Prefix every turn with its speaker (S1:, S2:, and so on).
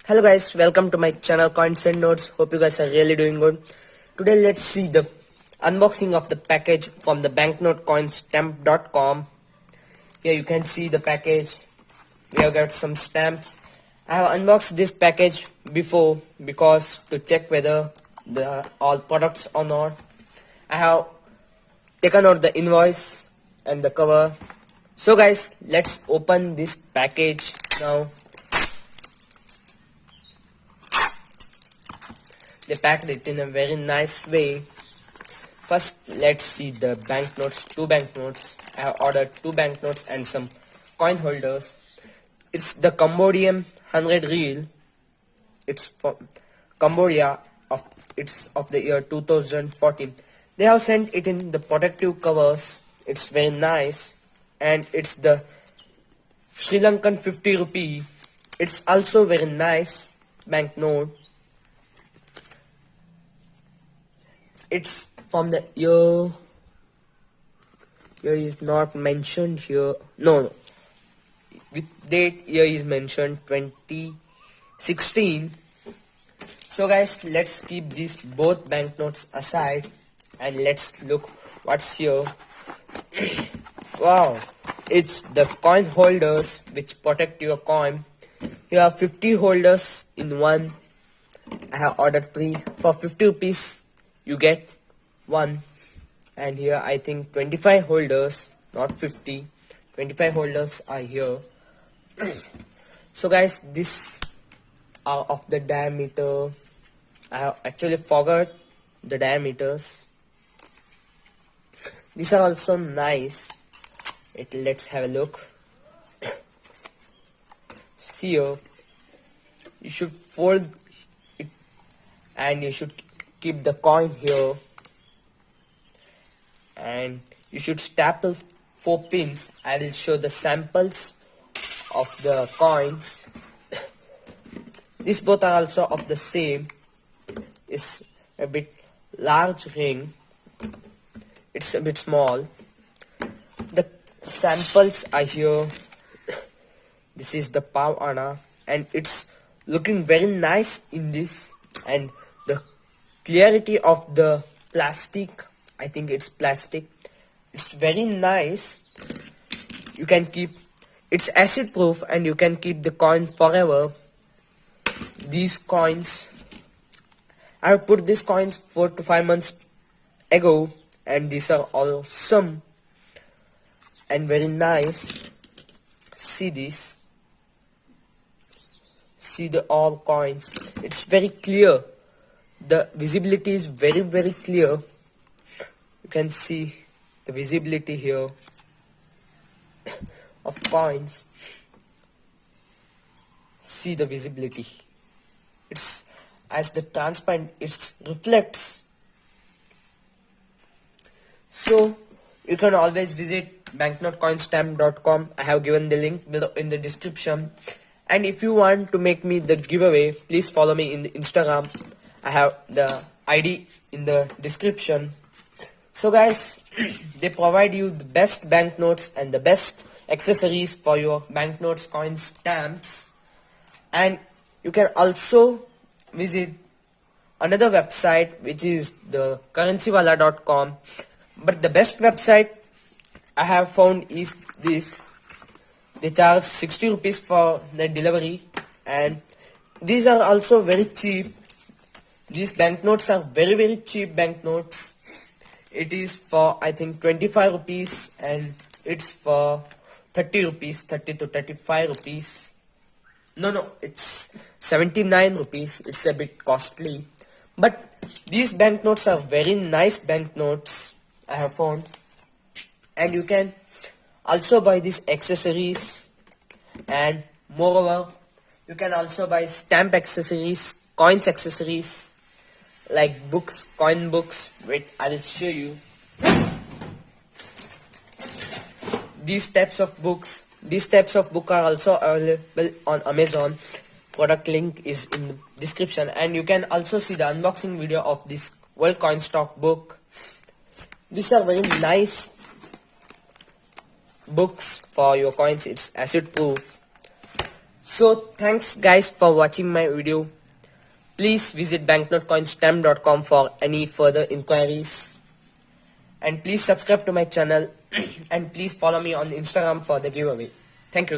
S1: Hello guys, welcome to my channel Coins and Notes. Hope you guys are really doing good. Today let's see the unboxing of the package from the banknotecoinstamp.com. Here you can see the package. We have got some stamps. I have unboxed this package before because to check whether the all products or not. I have taken out the invoice and the cover. So guys, let's open this package now. They packed it in a very nice way. First, let's see the banknotes. Two banknotes. I have ordered two banknotes and some coin holders. It's the Cambodian 100 reel. It's from Cambodia. It's of the year 2014. They have sent it in the protective covers. It's very nice, and it's the Sri Lankan 50 rupee. It's also very nice banknote. It's from the year. Year is not mentioned here. No. With date year is mentioned 2016. So guys, let's keep these both banknotes aside and let's look what's here. Wow, it's the coin holders which protect your coin. Here are 50 holders in one. I have ordered 3 for 50 rupees. You get one, and here I think 25 holders, not 50. 25 holders are here. So guys, this are of the diameter. I have actually forgot the diameters. These are also nice. Let's have a look. See here, you should fold it and you should keep the coin here, and you should staple 4 pins. I will show the samples of the coins. These both are also of the same. It's a bit large ring. It's a bit small. The samples are here. This is the Pav Anna, and it's looking very nice in this, and the clarity of the plastic, I think it's plastic, it's very nice. You can keep, it's acid proof, and you can keep the coin forever. These coins, I have put these coins 4 to 5 months ago, and these are awesome and very nice. See this, see the all coins. It's very clear. The visibility is very clear. You can see the visibility here of coins. See the visibility. It's as the transparent, it reflects. So you can always visit banknotecoinstamp.com. I have given the link below in the description. And if you want to make me the giveaway, please follow me in the Instagram. I have the ID in the description. So guys, they provide you the best banknotes and the best accessories for your banknotes, coins, stamps. And you can also visit another website, which is the currencyvala.com. But the best website I have found is this. They charge 60 rupees for the delivery, and these are also very cheap. These banknotes are very cheap banknotes. It is for I think 25 rupees, and it's for 30 rupees, 30 to 35 rupees. No, it's 79 rupees. It's a bit costly, but these banknotes are very nice banknotes, I have found. And you can also buy these accessories, and moreover you can also buy stamp accessories, coins accessories, like books, coin books. Wait, I will show you. These types of books are also available on Amazon. Product link is in the description, and you can also see the unboxing video of this World Coin Stock book. These are very nice books for your coins. It's acid proof. So thanks guys for watching my video. Please visit banknotecoinstamp.com for any further inquiries. And please subscribe to my channel and please follow me on Instagram for the giveaway. Thank you guys.